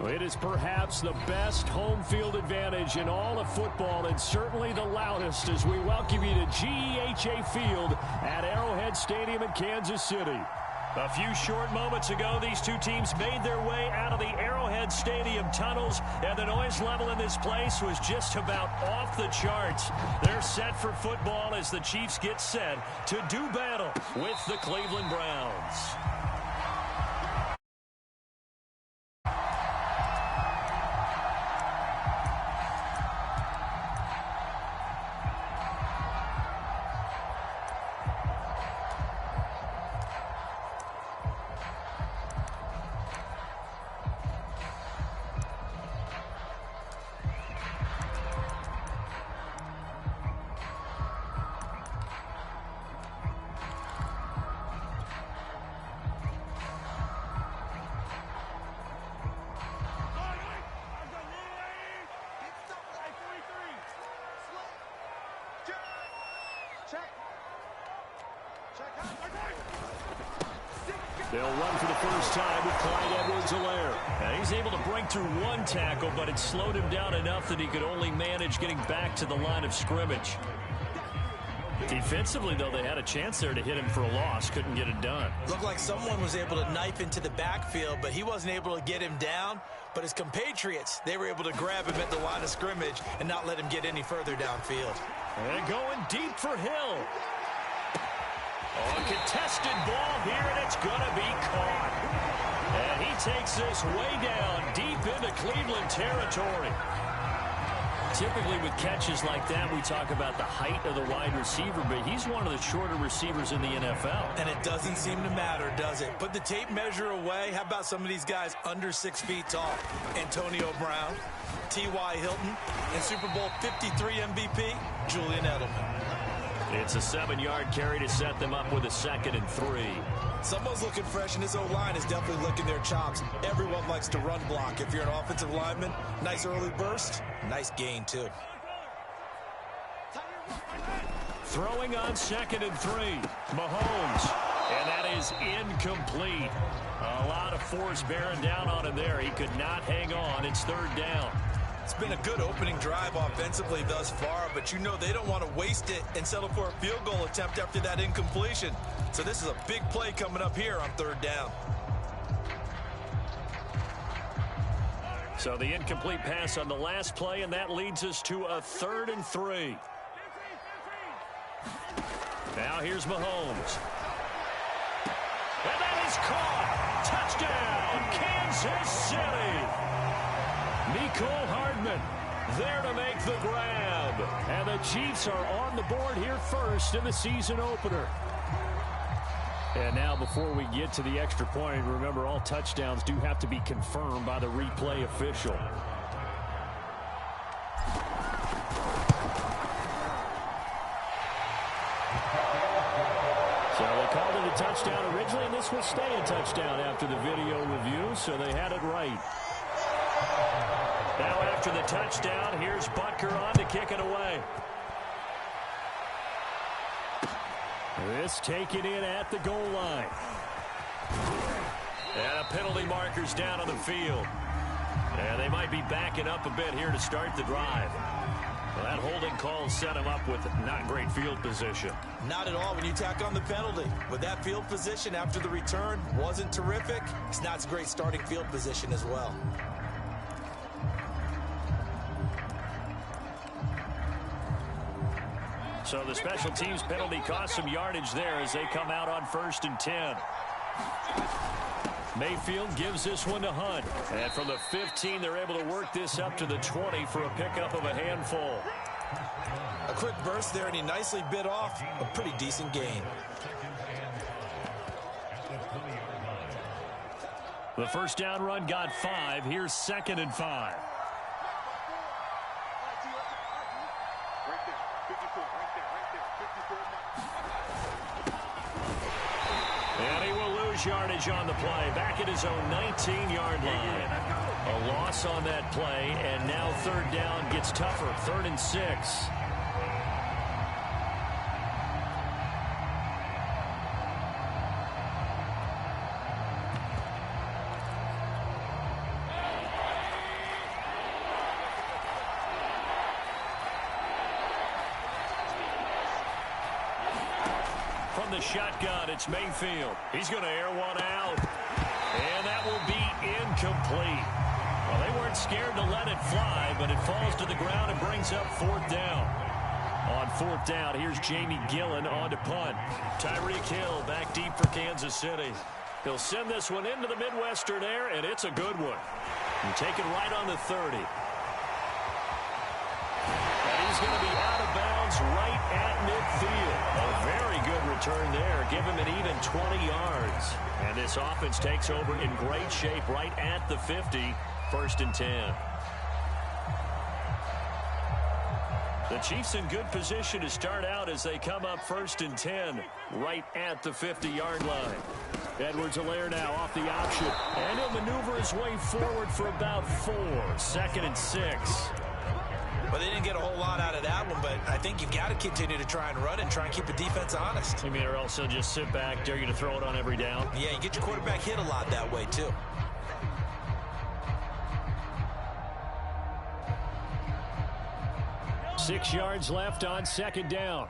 It is perhaps the best home field advantage in all of football, and certainly the loudest, as we welcome you to GEHA Field at Arrowhead Stadium in Kansas City. A few short moments ago, these two teams made their way out of the Arrowhead Stadium tunnels, and the noise level in this place was just about off the charts. They're set for football as the Chiefs get set to do battle with the Cleveland Browns. They'll run for the first time with Clyde Edwards-Helaire. And he's able to break through one tackle, but it slowed him down enough that he could only manage getting back to the line of scrimmage. Defensively, though, they had a chance there to hit him for a loss. Couldn't get it done. Looked like someone was able to knife into the backfield, but he wasn't able to get him down. But his compatriots, they were able to grab him at the line of scrimmage and not let him get any further downfield. And going deep for Hill. Oh, a contested ball here, and it's going to be caught. And he takes this way down, deep into Cleveland territory. Typically with catches like that, we talk about the height of the wide receiver, but he's one of the shorter receivers in the NFL. And it doesn't seem to matter, does it? Put the tape measure away. How about some of these guys under 6 feet tall? Antonio Brown, T.Y. Hilton, and Super Bowl 53 MVP, Julian Edelman. It's a 7-yard carry to set them up with a 2nd and 3. Someone's looking fresh, and his O-line is definitely licking their chops. Everyone likes to run block. If you're an offensive lineman, nice early burst, nice gain, too. Throwing on 2nd and 3. Mahomes. And that is incomplete. A lot of force bearing down on him there. He could not hang on. It's 3rd down. It's been a good opening drive offensively thus far, but you know they don't want to waste it and settle for a field goal attempt after that incompletion. So this is a big play coming up here on 3rd down. So the incomplete pass on the last play, and that leads us to a 3rd and 3. Now here's Mahomes. And that is caught. Touchdown, Kansas City. Mecole Hardman there to make the grab. And the Chiefs are on the board here first in the season opener. And now before we get to the extra point, remember all touchdowns do have to be confirmed by the replay official. So they called it a touchdown originally, and this will stay a touchdown after the video review, so they had it right. Now after the touchdown, here's Butker on to kick it away. This taken in at the goal line. And a penalty marker's down on the field. And they might be backing up a bit here to start the drive. Well, that holding call set him up with not great field position. Not at all when you tack on the penalty. With that field position after the return wasn't terrific. It's not a great starting field position as well. So the special teams penalty cost some yardage there as they come out on 1st and 10. Mayfield gives this one to Hunt. And from the 15, they're able to work this up to the 20 for a pickup of a handful. A quick burst there, and he nicely bit off a pretty decent gain. The first down run got 5. Here's 2nd and 5. And he will lose yardage on the play. Back at his own 19-yard line. A loss on that play, and now 3rd down gets tougher. 3rd and 6. in the shotgun. It's Mayfield. He's going to air one out. And that will be incomplete. Well, they weren't scared to let it fly, but it falls to the ground and brings up fourth down. On fourth down, here's Jamie Gillen on to punt. Tyreek Hill back deep for Kansas City. He'll send this one into the Midwestern air, and it's a good one. And take it right on the 30. And he's going to be out of bounds right at midfield. A very good return there. Give him an even 20 yards. And this offense takes over in great shape right at the 50. First and 10. The Chiefs in good position to start out as they come up first and 10 right at the 50-yard line. Edwards-Helaire now off the option. And he'll maneuver his way forward for about 4. Second and 6. Well, they didn't get a whole lot out of that one, but I think you've got to continue to try and run it and try and keep the defense honest. You mean, or else they'll just sit back, dare you to throw it on every down? Yeah, you get your quarterback hit a lot that way, too. Six yards left on second down.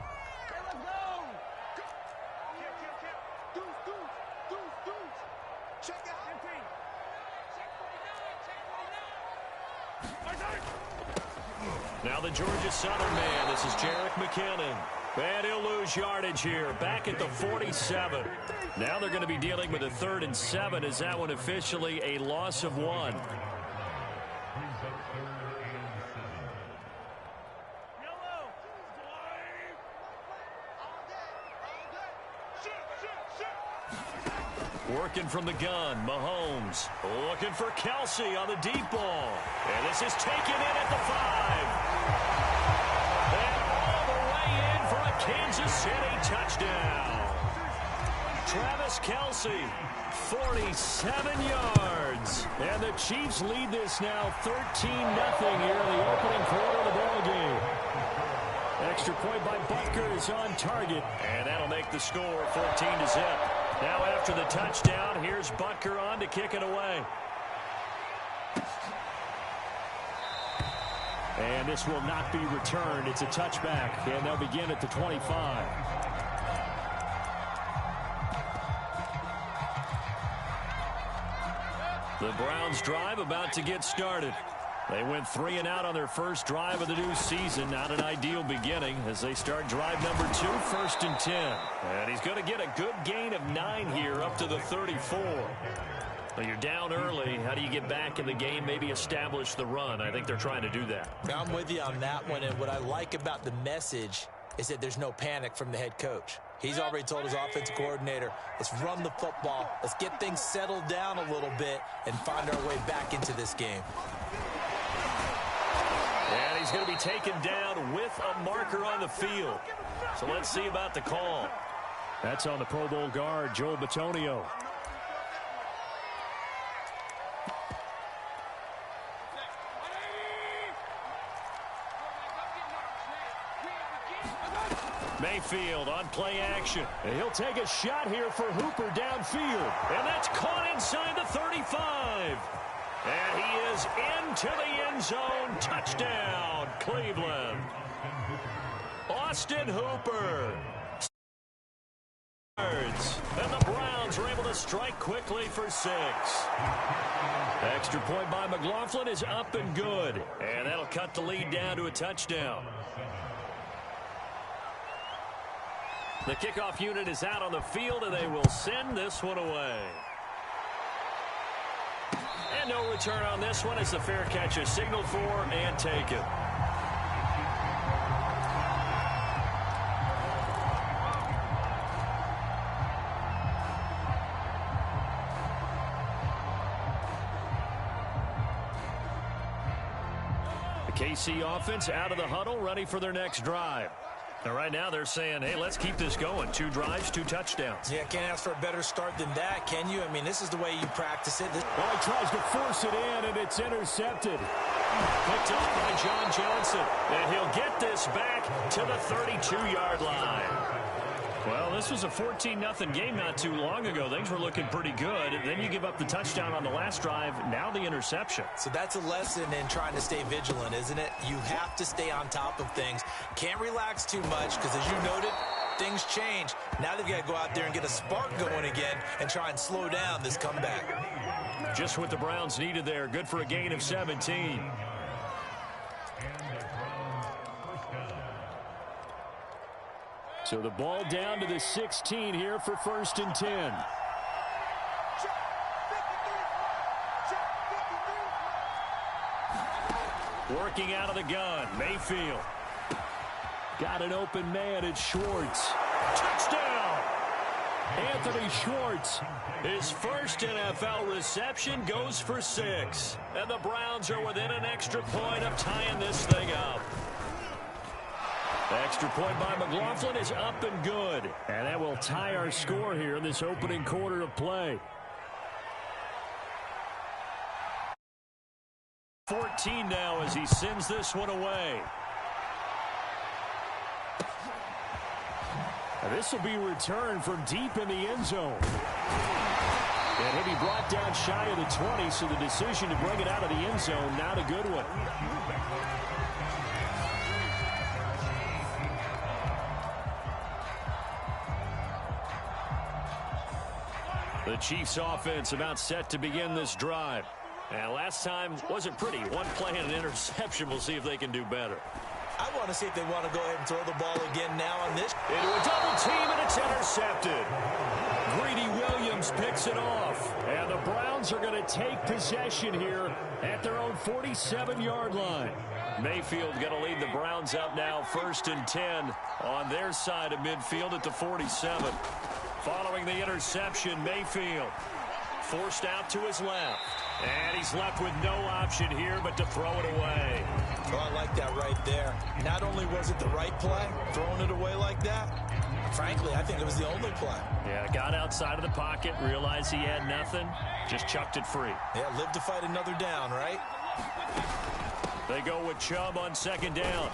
Now the Georgia Southern man. This is Jerick McKinnon. And he'll lose yardage here. Back at the 47. Now they're going to be dealing with a 3rd and 7. Is that one officially a loss of 1? Working from the gun, Mahomes looking for Kelsey on the deep ball. And this is taken in at the 5. And all the way in for a Kansas City touchdown. Travis Kelsey, 47 yards. And the Chiefs lead this now 13-0 here in the opening quarter of the ballgame. Extra point by Butker is on target. And that'll make the score 14-0. Now after the touchdown, here's Butker on to kick it away. And this will not be returned. It's a touchback, and they'll begin at the 25. The Browns drive about to get started. They went 3 and out on their first drive of the new season. Not an ideal beginning as they start drive number 2, first and 10. And he's going to get a good gain of 9 here up to the 34. Well, you're down early. How do you get back in the game, maybe establish the run? I think they're trying to do that. I'm with you on that one, and what I like about the message is that there's no panic from the head coach. He's already told his offensive coordinator, let's run the football, let's get things settled down a little bit and find our way back into this game. And he's going to be taken down with a marker on the field. So let's see about the call. That's on the Pro Bowl guard, Joel Bitonio. Mayfield on play action. And he'll take a shot here for Hooper downfield. And that's caught inside the 35. And he is into the end zone. Touchdown, Cleveland. Austin Hooper. And the Browns are able to strike quickly for 6. Extra point by McLaughlin is up and good. And that'll cut the lead down to a touchdown. The kickoff unit is out on the field, and they will send this one away. And no return on this one as the fair catch is signaled for and taken. The KC offense out of the huddle, ready for their next drive. Now, right now, they're saying, hey, let's keep this going. 2 drives, 2 touchdowns. Yeah, can't ask for a better start than that, can you? I mean, this is the way you practice it. Well, he tries to force it in, and it's intercepted. Picked off by John Johnson. And he'll get this back to the 32-yard line. Well, this was a 14-0 game not too long ago. Things were looking pretty good. Then you give up the touchdown on the last drive. Now the interception. So that's a lesson in trying to stay vigilant, isn't it? You have to stay on top of things. Can't relax too much because, as you noted, things change. Now they've got to go out there and get a spark going again and try and slow down this comeback. Just what the Browns needed there. Good for a gain of 17. So the ball down to the 16 here for 1st and 10. Working out of the gun, Mayfield. Got an open man, it's Schwartz. Touchdown! Anthony Schwartz. His first NFL reception goes for 6. And the Browns are within an extra point of tying this thing up. The extra point by McLaughlin is up and good. And that will tie our score here in this opening quarter of play. 14 now as he sends this one away. And this will be returned from deep in the end zone. And he'll be brought down shy of the 20, so the decision to bring it out of the end zone, not a good one. The Chiefs offense about set to begin this drive. And last time wasn't pretty. One play and an interception. We'll see if they can do better. I want to see if they want to go ahead and throw the ball again now on this. Into a double team, and it's intercepted. Greedy Williams picks it off. And the Browns are going to take possession here at their own 47-yard line. Mayfield going to lead the Browns up now 1st and 10 on their side of midfield at the 47. Following the interception, Mayfield forced out to his left. And he's left with no option here but to throw it away. Well, I like that right there. Not only was it the right play, throwing it away like that, frankly, I think it was the only play. Yeah, got outside of the pocket, realized he had nothing, just chucked it free. Yeah, live to fight another down, right? They go with Chubb on 2nd down.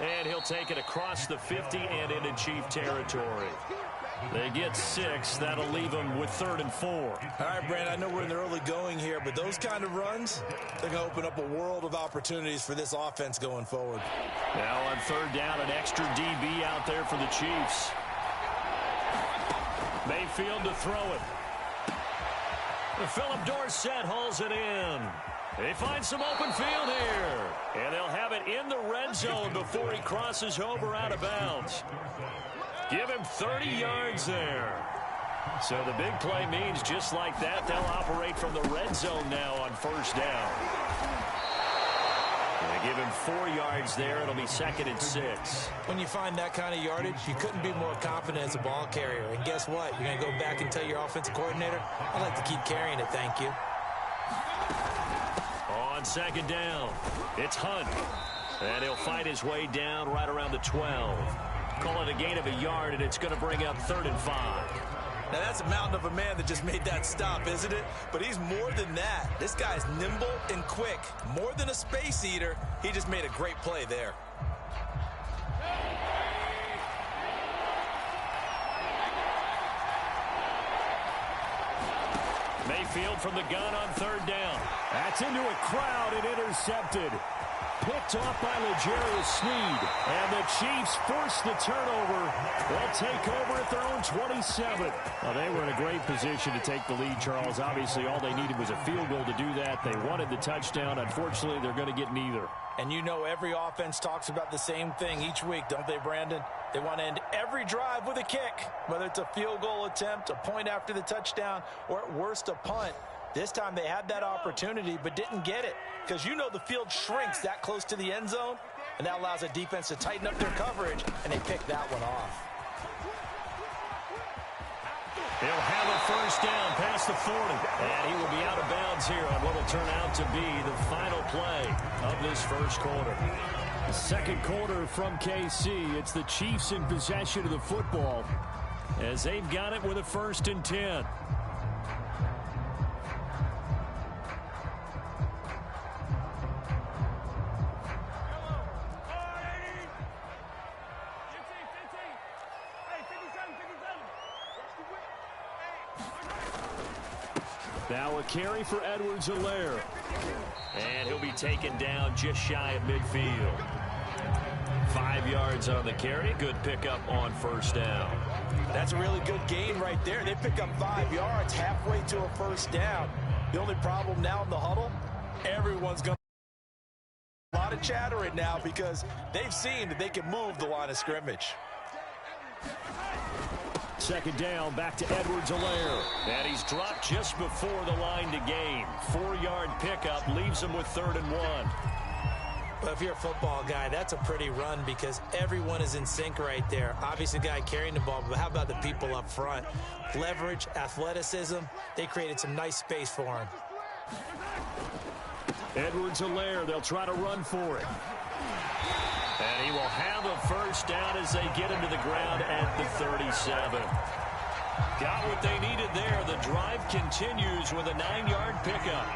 And he'll take it across the 50 and into Chief territory. They get 6. That'll leave them with 3rd and 4. All right, Brand, I know we're in the early going here, but those kind of runs, they're going to open up a world of opportunities for this offense going forward. Now on 3rd down, an extra DB out there for the Chiefs. Mayfield to throw it. Philip Dorsett hauls it in. They find some open field here. And they'll have it in the red zone before he crosses over out of bounds. Give him 30 yards there. So the big play means just like that, they'll operate from the red zone now on 1st down. They give him 4 yards there. It'll be 2nd and 6. When you find that kind of yardage, you couldn't be more confident as a ball carrier. And guess what? You're going to go back and tell your offensive coordinator, I'd like to keep carrying it, thank you. On 2nd down, it's Hunt. And he'll fight his way down right around the 12. Call it a gain of a yard, and it's going to bring up 3rd and 5. Now, that's a mountain of a man that just made that stop, isn't it? But he's more than that. This guy's nimble and quick. More than a space eater, he just made a great play there. Mayfield from the gun on 3rd down. That's into a crowd and intercepted. Picked off by L'Jarius Sneed. And the Chiefs force the turnover. They'll take over at their own 27. Well, they were in a great position to take the lead, Charles. Obviously, all they needed was a field goal to do that. They wanted the touchdown. Unfortunately, they're going to get neither. And you know every offense talks about the same thing each week, don't they, Brandon? They want to end every drive with a kick, whether it's a field goal attempt, a point after the touchdown, or at worst a punt. This time they had that opportunity but didn't get it because you know the field shrinks that close to the end zone, and that allows a defense to tighten up their coverage, and they pick that one off. He'll have a 1st down past the 40, and he will be out of bounds here on what will turn out to be the final play of this 1st quarter. The 2nd quarter from KC. It's the Chiefs in possession of the football as they've got it with a 1st and 10. Now a carry for Edwards-Helaire. And he'll be taken down just shy of midfield. 5 5 yards on the carry. Good pickup on first down. That's a really good gain right there. They pick up 5 yards halfway to a first down. The only problem now in the huddle, everyone's going to a lot of chattering now because they've seen that they can move the line of scrimmage. Second down, back to Edwards-Helaire. And he's dropped just before the line to gain. 4-yard pickup leaves him with 3rd and 1. But if you're a football guy, that's a pretty run because everyone is in sync right there. Obviously, the guy carrying the ball, but how about the people up front? Leverage, athleticism, they created some nice space for him. Edwards-Helaire, they'll try to run for it. And he will have a first down as they get him to the ground at the 37. Got what they needed there. The drive continues with a 9-yard pickup.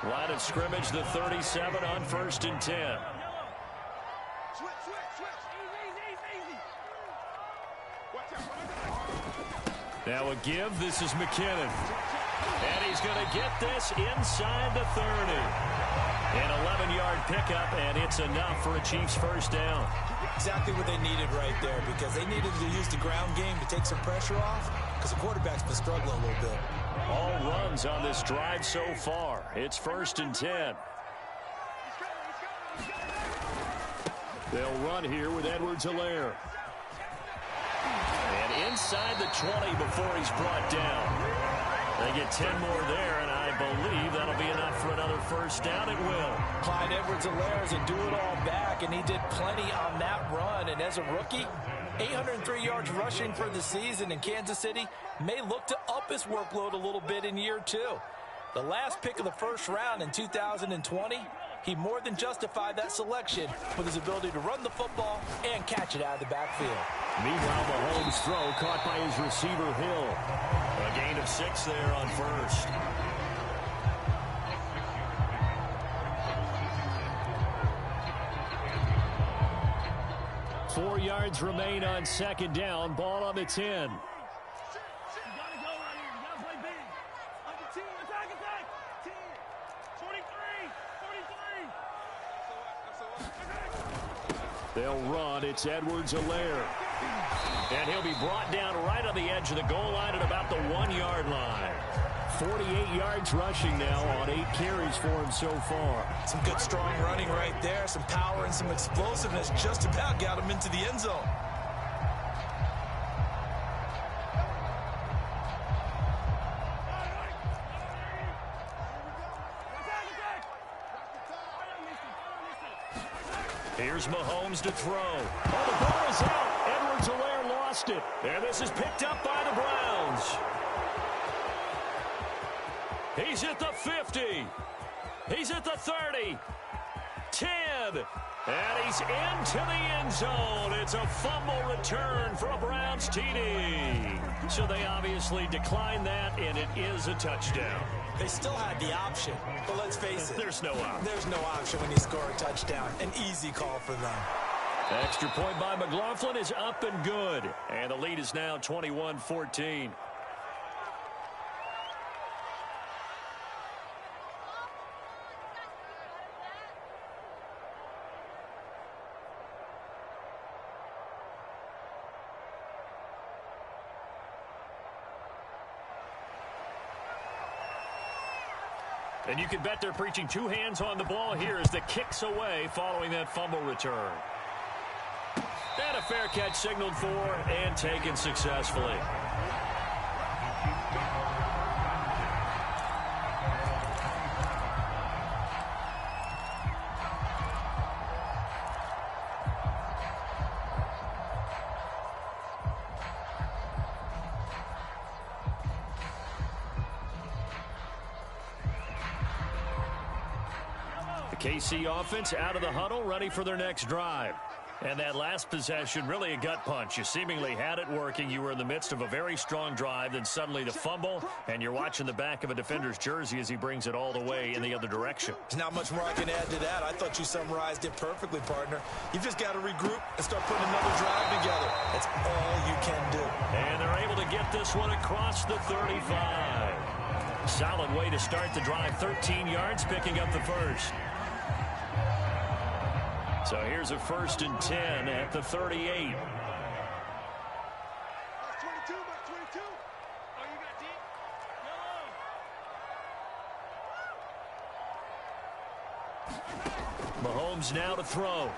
Line of scrimmage, the 37 on 1st and 10. Now a give. This is McKinnon. And he's going to get this inside the 30. An 11-yard pickup, and it's enough for a Chiefs first down. Exactly what they needed right there because they needed to use the ground game to take some pressure off because the quarterback's been struggling a little bit. All runs on this drive so far. It's 1st and 10. They'll run here with Edwards-Helaire. And inside the 20 before he's brought down. They get 10 more there, and I believe that'll be enough for another first down. It will. Clyde Edwards-Helaire is a do-it-all back, and he did plenty on that run. And as a rookie, 803 yards rushing for the season in Kansas City may look to up his workload a little bit in year 2. The last pick of the first round in 2020, he more than justified that selection with his ability to run the football and catch it out of the backfield. Meanwhile, Mahomes' throw caught by his receiver, Hill. A gain of 6 there on first. Four yards remain on second down. Ball on the 10. They'll run. It's Edwards-Helaire. And he'll be brought down right on the edge of the goal line at about the 1-yard line. 48 yards rushing now on 8 carries for him so far. Some good strong running right there. Some power and some explosiveness just about got him into the end zone. Here's Mahomes to throw. Oh, the ball is out. Edwards-Helaire lost it. And this is picked up by the Browns. He's at the 50. He's at the 30. 10. And he's into the end zone. It's a fumble return for a Browns TD. So they obviously declined that, and it is a touchdown. They still had the option, but let's face it. There's no option. There's no option when you score a touchdown. An easy call for them. Extra point by McLaughlin is up and good. And the lead is now 21-14. And you can bet they're preaching 2 hands on the ball here as the kick's away following that fumble return. And a fair catch signaled for and taken successfully. KC offense out of the huddle, ready for their next drive. And that last possession, really a gut punch. You seemingly had it working. You were in the midst of a very strong drive, then suddenly the fumble, and you're watching the back of a defender's jersey as he brings it all the way in the other direction. There's not much more I can add to that. I thought you summarized it perfectly, partner. You've just got to regroup and start putting another drive together. That's all you can do. And they're able to get this one across the 35. Solid way to start the drive. 13 yards, picking up the first. So here's a 1st and 10 at the 38. Mahomes now to throw.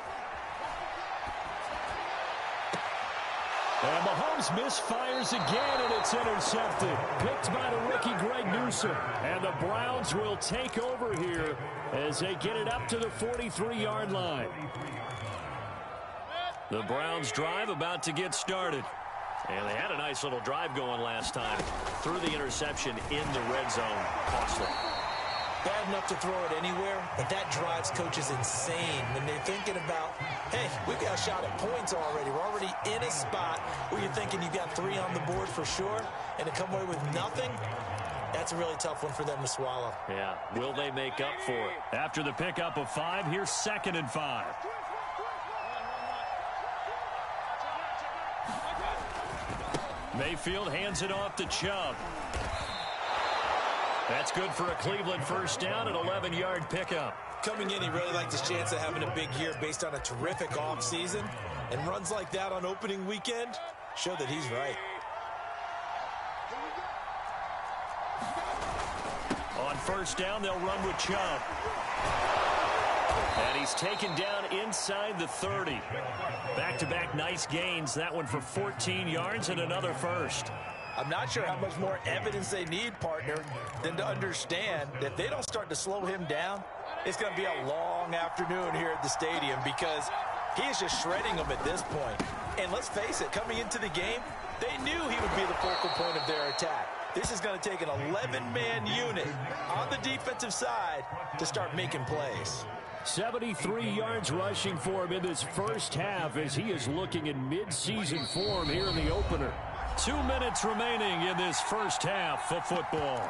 And Mahomes misfires again, and it's intercepted. Picked by the rookie Greg Newsome. And the Browns will take over here as they get it up to the 43-yard line. The Browns drive about to get started. And they had a nice little drive going last time. Threw the interception in the red zone. Costly. Bad enough to throw it anywhere, but that drives coaches insane when they're thinking about, hey, we've got a shot at points already. We're already in a spot where you're thinking you've got 3 on the board for sure, and to come away with nothing, that's a really tough one for them to swallow. Yeah, will they make up for it? After the pickup of 5, here's 2nd and 5. Mayfield hands it off to Chubb. That's good for a Cleveland 1st down, an 11-yard pickup. Coming in, he really liked his chance of having a big year based on a terrific offseason. And runs like that on opening weekend show that he's right. On 1st down, they'll run with Chubb. And he's taken down inside the 30. Back-to-back nice gains. That one for 14 yards and another 1st. I'm not sure how much more evidence they need, partner, than to understand that if they don't start to slow him down, it's going to be a long afternoon here at the stadium because he is just shredding them at this point. And let's face it, coming into the game, they knew he would be the focal point of their attack. This is going to take an 11-man unit on the defensive side to start making plays. 73 yards rushing for him in this 1st half as he is looking in mid-season form here in the opener. 2 minutes remaining in this 1st half of football.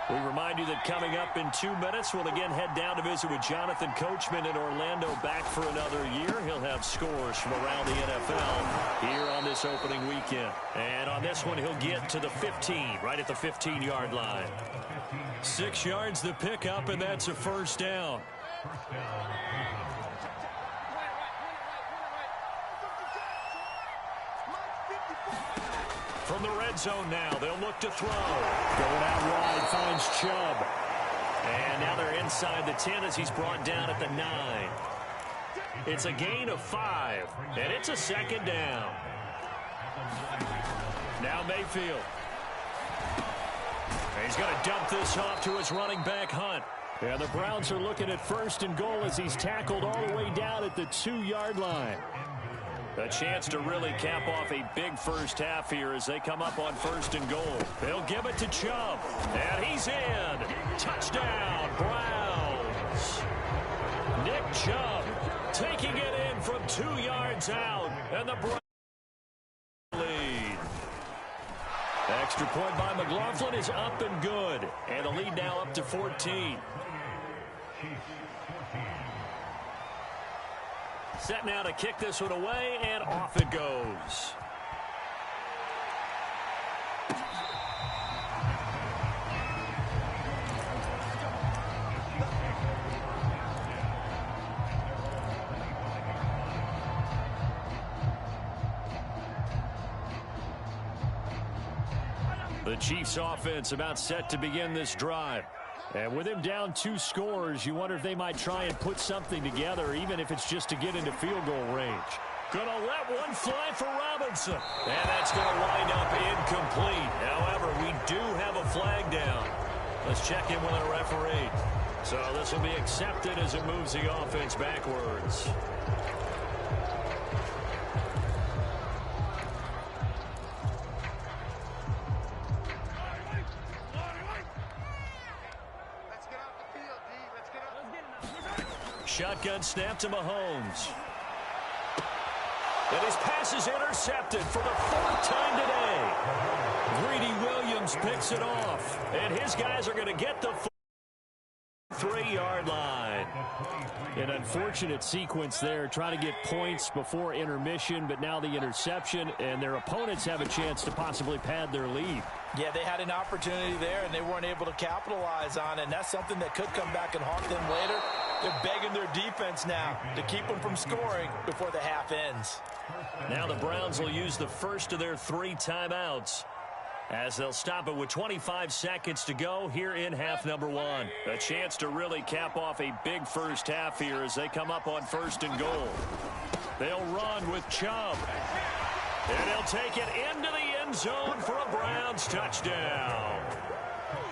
We remind you that coming up in 2 minutes, we'll again head down to visit with Jonathan Coachman in Orlando, back for another year. He'll have scores from around the NFL here on this opening weekend. And on this one, he'll get to the 15, right at the 15-yard line. 6 yards the pickup, and that's a 1st down. From the red zone now, they'll look to throw. Going out wide, finds Chubb. And now they're inside the 10 as he's brought down at the 9. It's a gain of 5, and it's a 2nd down. Now Mayfield. He's going to dump this off to his running back, Hunt. And the Browns are looking at 1st and goal as he's tackled all the way down at the 2-yard line. A chance to really cap off a big 1st half here as they come up on 1st and goal. They'll give it to Chubb. And he's in. Touchdown, Browns. Nick Chubb taking it in from 2 yards out. And the Browns lead. Extra point by McLaughlin is up and good. And the lead now up to 14. Set now to kick this one away, and off it goes. The Chiefs offense about set to begin this drive. And with him down 2 scores, you wonder if they might try and put something together, even if it's just to get into field goal range. Gonna let one fly for Robinson. And that's gonna wind up incomplete. However, we do have a flag down. Let's check in with our referee. So this will be accepted as it moves the offense backwards. Shotgun snap to Mahomes. And his pass is intercepted for the 4th time today. Greedy Williams picks it off. And his guys are going to get the 23-yard line. An unfortunate sequence there, trying to get points before intermission, but now the interception, and their opponents have a chance to possibly pad their lead. Yeah, they had an opportunity there, and they weren't able to capitalize on it, and that's something that could come back and haunt them later. They're begging their defense now to keep them from scoring before the half ends. Now the Browns will use the first of their 3 timeouts, as they'll stop it with 25 seconds to go here in half number 1. A chance to really cap off a big first half here as they come up on 1st and goal. They'll run with Chubb. And they'll take it into the end zone for a Browns touchdown.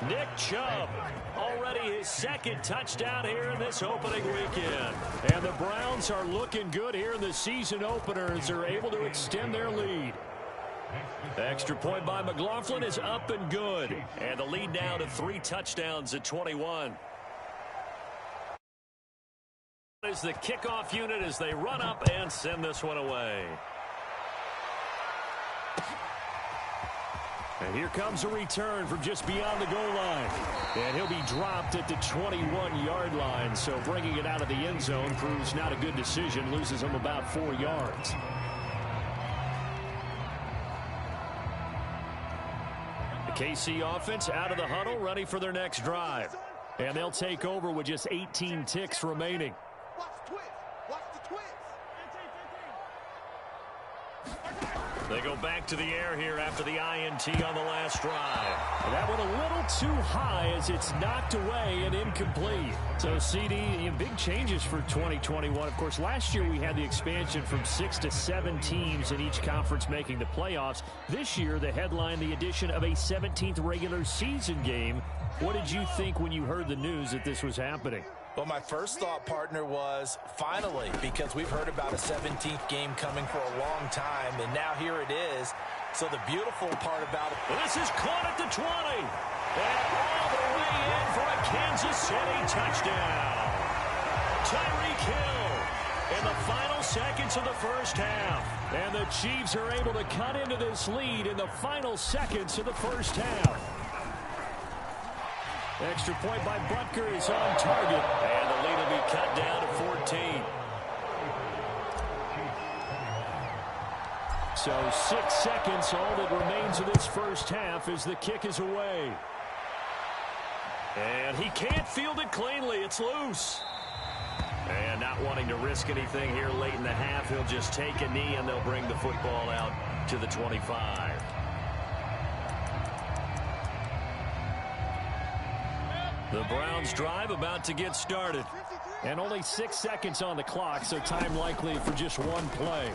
Nick Chubb, already his 2nd touchdown here in this opening weekend. And the Browns are looking good here in the season opener as they're able to extend their lead. Extra point by McLaughlin is up and good. And the lead now to 3 touchdowns at 21. Is the kickoff unit as they run up and send this one away. And here comes a return from just beyond the goal line. And he'll be dropped at the 21-yard line. So bringing it out of the end zone proves not a good decision. Loses him about 4 yards. The KC offense out of the huddle, ready for their next drive. And they'll take over with just 18 ticks remaining. They go back to the air here after the INT on the last drive. That one a little too high as it's knocked away and incomplete. So, CD, big changes for 2021. Of course, last year we had the expansion from 6 to 7 teams in each conference making the playoffs. This year, the headline, the addition of a 17th regular season game. What did you think when you heard the news that this was happening? Well, my first thought, partner, was finally, because we've heard about a 17th game coming for a long time, and now here it is. So the beautiful part about it. Well, this is caught at the 20. And all the way in for a Kansas City touchdown. Tyreek Hill in the final seconds of the first half. And the Chiefs are able to cut into this lead in the final seconds of the first half. Extra point by Butker is on target. And the lead will be cut down to 14. So 6 seconds, all that remains of this first half as the kick is away. And he can't field it cleanly. It's loose. And not wanting to risk anything here late in the half, he'll just take a knee and they'll bring the football out to the 25. The Browns drive about to get started. And only 6 seconds on the clock, so time likely for just one play.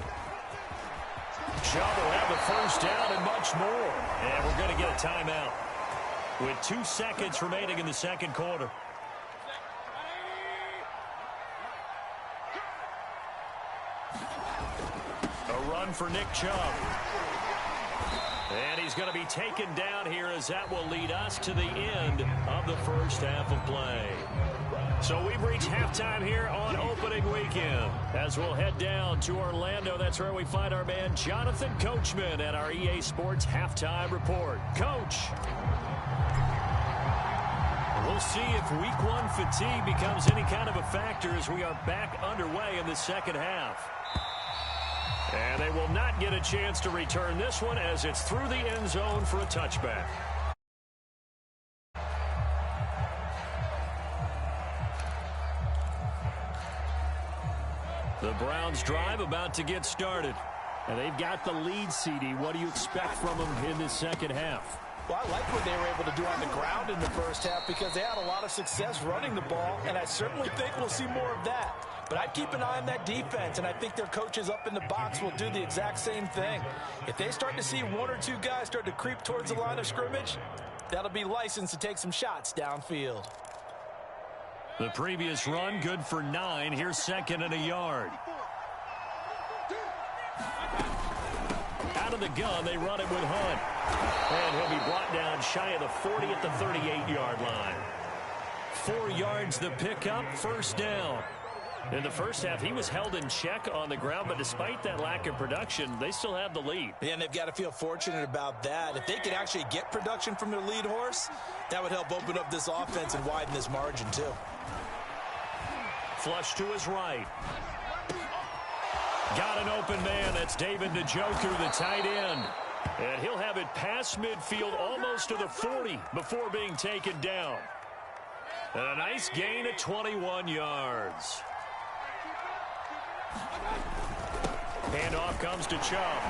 Chubb will have the first down and much more. And we're going to get a timeout with 2 seconds remaining in the second quarter. A run for Nick Chubb. And he's going to be taken down here as that will lead us to the end of the first half of play. So we've reached halftime here on opening weekend. As we'll head down to Orlando, that's where we find our man Jonathan Coachman at our EA Sports Halftime Report. Coach. We'll see if week 1 fatigue becomes any kind of a factor as we are back underway in the second half. And they will not get a chance to return this one as it's through the end zone for a touchback. The Browns drive about to get started. And they've got the lead, CD. What do you expect from them in this second half? Well, I like what they were able to do on the ground in the first half because they had a lot of success running the ball, and I certainly think we'll see more of that. But I'd keep an eye on that defense, and I think their coaches up in the box will do the exact same thing. If they start to see 1 or 2 guys start to creep towards the line of scrimmage, that'll be licensed to take some shots downfield. The previous run, good for 9. Here's 2nd and a yard. Out of the gun, they run it with Hunt. And he'll be brought down shy of the 40 at the 38-yard line. 4 yards the pickup, first down. In the first half, he was held in check on the ground, but despite that lack of production, they still have the lead. Yeah, and they've got to feel fortunate about that. If they could actually get production from their lead horse, that would help open up this offense and widen this margin, too. Flush to his right. Got an open man. That's David Njoku, the tight end. And he'll have it past midfield almost to the 40 before being taken down. And a nice gain of 21 yards. Handoff comes to Chubb.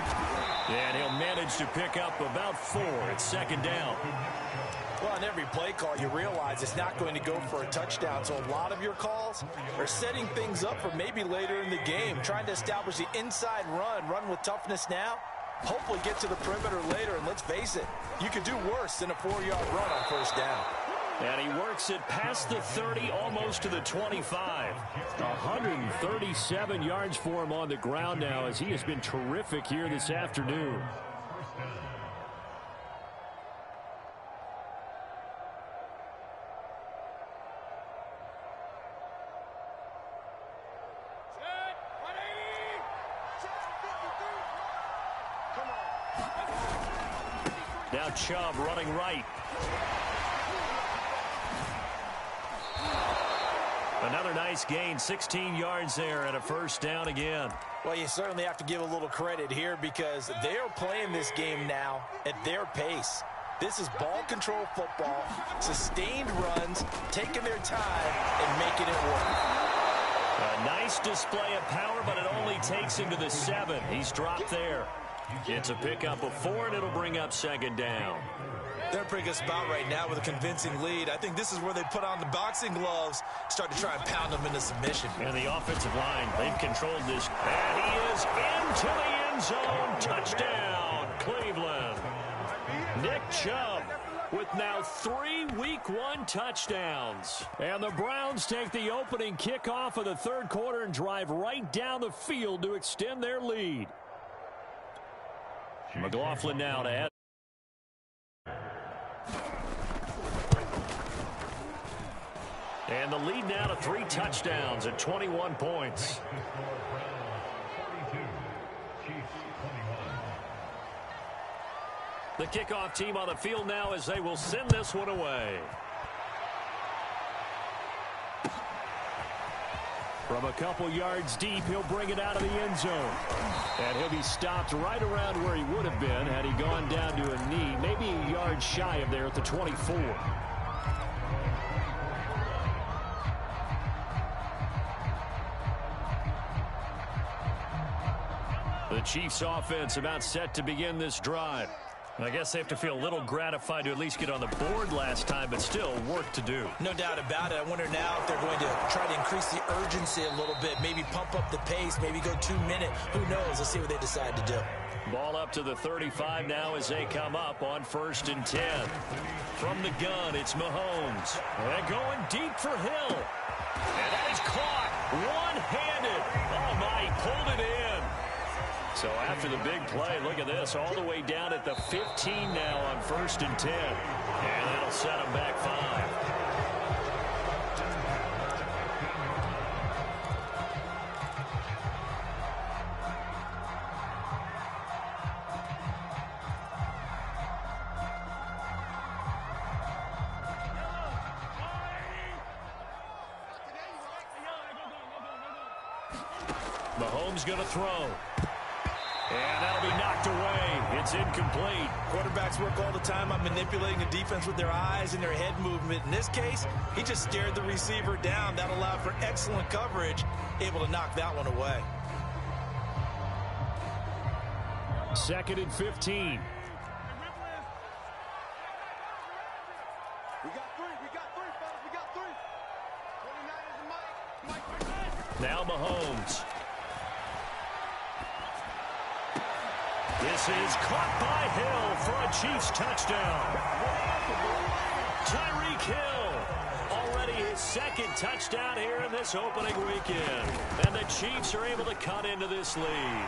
And he'll manage to pick up about 4. It's second down. Well, on every play call, you realize it's not going to go for a touchdown. So a lot of your calls are setting things up for maybe later in the game, trying to establish the inside run with toughness now, hopefully get to the perimeter later. And let's face it, you could do worse than a 4-yard run on first down. And he works it past the 30, almost to the 25. 137 yards for him on the ground now, as he has been terrific here this afternoon. Now Chubb running right. Another nice gain, 16 yards there and a first down again. Well, you certainly have to give a little credit here because they are playing this game now at their pace. This is ball control football, sustained runs, taking their time and making it work. A nice display of power, but it only takes him to the 7. He's dropped there. It's a pickup of 4, and it'll bring up second down. They're in a pretty good spot right now with a convincing lead. I think this is where they put on the boxing gloves, start to try and pound them into submission. And the offensive line, they've controlled this. And he is into the end zone. Touchdown, Cleveland. Nick Chubb with now 3 Week 1 touchdowns. And the Browns take the opening kickoff of the third quarter and drive right down the field to extend their lead. McLaughlin now to add. And the lead now to 3 touchdowns at 21 points. The kickoff team on the field now as they will send this one away. From a couple yards deep, he'll bring it out of the end zone. And he'll be stopped right around where he would have been had he gone down to a knee, maybe a yard shy of there at the 24. The Chiefs offense about set to begin this drive. I guess they have to feel a little gratified to at least get on the board last time, but still work to do. No doubt about it. I wonder now if they're going to try to increase the urgency a little bit, maybe pump up the pace, maybe go 2-minute. Who knows? Let's see what they decide to do. Ball up to the 35 now as they come up on 1st and 10. From the gun, it's Mahomes. And going deep for Hill. And that is caught one-handed. Oh, my, he pulled it in. So after the big play, look at this, all the way down at the 15 now on 1st and 10. And that'll set them back 5. Mahomes going to throw. And that'll be knocked away. It's incomplete. Quarterbacks work all the time on manipulating the defense with their eyes and their head movement. In this case, he just stared the receiver down. That allowed for excellent coverage, able to knock that one away. 2nd and 15. We got three, fellas. We got 3. 29 is the mic. Now Mahomes. This is caught by Hill for a Chiefs touchdown. Tyreek Hill, already his 2nd touchdown here in this opening weekend. And the Chiefs are able to cut into this lead.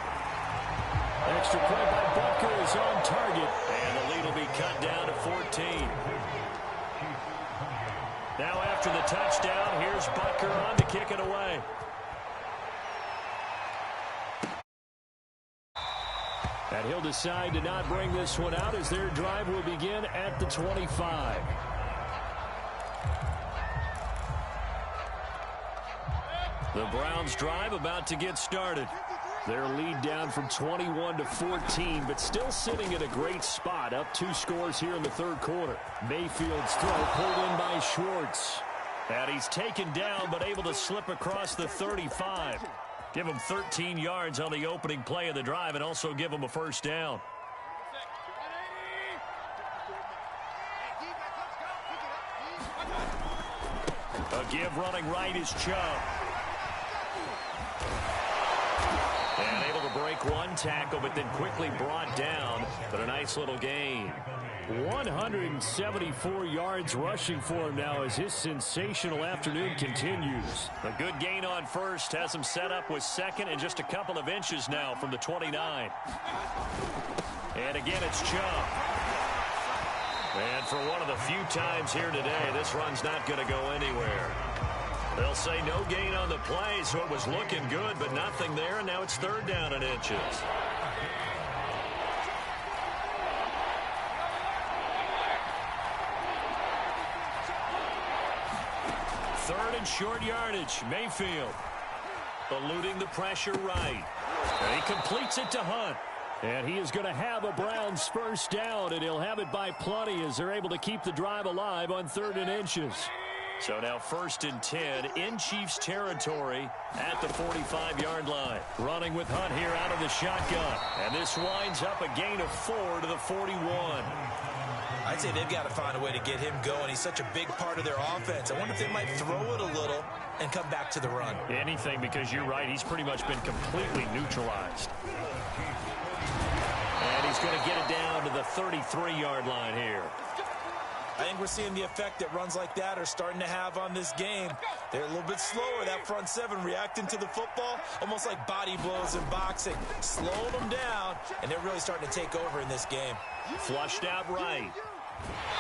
Extra play by Butker is on target. And the lead will be cut down to 14. Now after the touchdown, here's Butker on to kick it away. And he'll decide to not bring this one out as their drive will begin at the 25. The Browns' drive about to get started. Their lead down from 21 to 14, but still sitting at a great spot, up 2 scores here in the third quarter. Mayfield's throw pulled in by Schwartz. And he's taken down, but able to slip across the 35. Give him 13 yards on the opening play of the drive and also give him a first down. A give running right is Chubb. And able to break one tackle, but then quickly brought down. But a nice little gain. 174 yards rushing for him now as his sensational afternoon continues. A good gain on first has him set up with second and just a couple of inches now from the 29. And again, it's Chubb. And for one of the few times here today, this run's not going to go anywhere. They'll say no gain on the play, so it was looking good, but nothing there, and now it's third down and inches. Third and short yardage. Mayfield eluding the pressure right. And he completes it to Hunt. And he is going to have a Browns first down, and he'll have it by plenty as they're able to keep the drive alive on 3rd and inches. So now 1st and 10 in Chiefs territory at the 45-yard line. Running with Hunt here out of the shotgun. And this winds up a gain of 4 to the 41. I'd say they've got to find a way to get him going. He's such a big part of their offense. I wonder if they might throw it a little and come back to the run. Anything, because you're right. He's pretty much been completely neutralized. And he's going to get it down to the 33-yard line here. I think we're seeing the effect that runs like that are starting to have on this game. They're a little bit slower, that front seven, reacting to the football, almost like body blows in boxing. Slowing them down, and they're really starting to take over in this game. Flushed out right.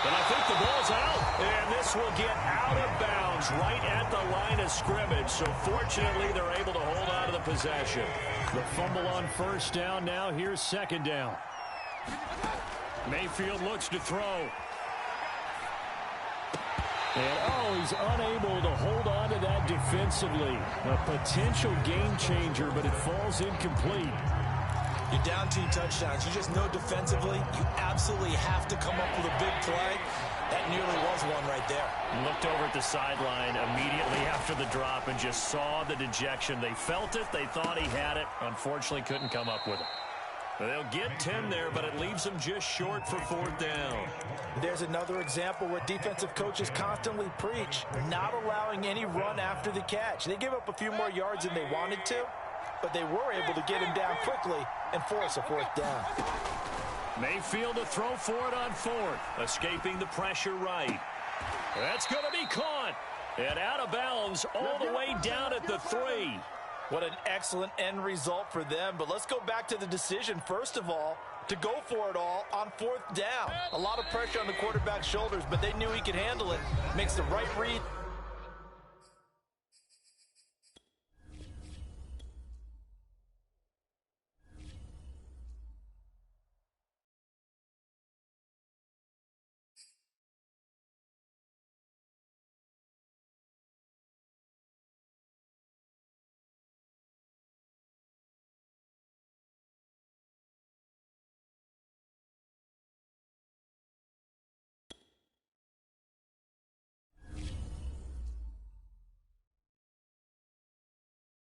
And I think the ball's out. And this will get out of bounds right at the line of scrimmage. So fortunately, they're able to hold on to the possession. The fumble on first down. Now here's second down. Mayfield looks to throw. And, he's unable to hold on to that defensively. A potential game changer, but it falls incomplete. You're down 2 touchdowns. You just know defensively you absolutely have to come up with a big play. That nearly was one right there. Looked over at the sideline immediately after the drop and just saw the dejection. They felt it. They thought he had it. Unfortunately, couldn't come up with it. They'll get 10 there, but it leaves them just short for 4th down. There's another example where defensive coaches constantly preach, not allowing any run after the catch. They gave up a few more yards than they wanted to, but they were able to get him down quickly and force a 4th down. Mayfield to throw for it on 4th, escaping the pressure right. That's going to be caught and out of bounds all the way down at the 3. What an excellent end result for them. But let's go back to the decision, first of all, to go for it all on 4th down. A lot of pressure on the quarterback's shoulders, but they knew he could handle it. Makes the right read,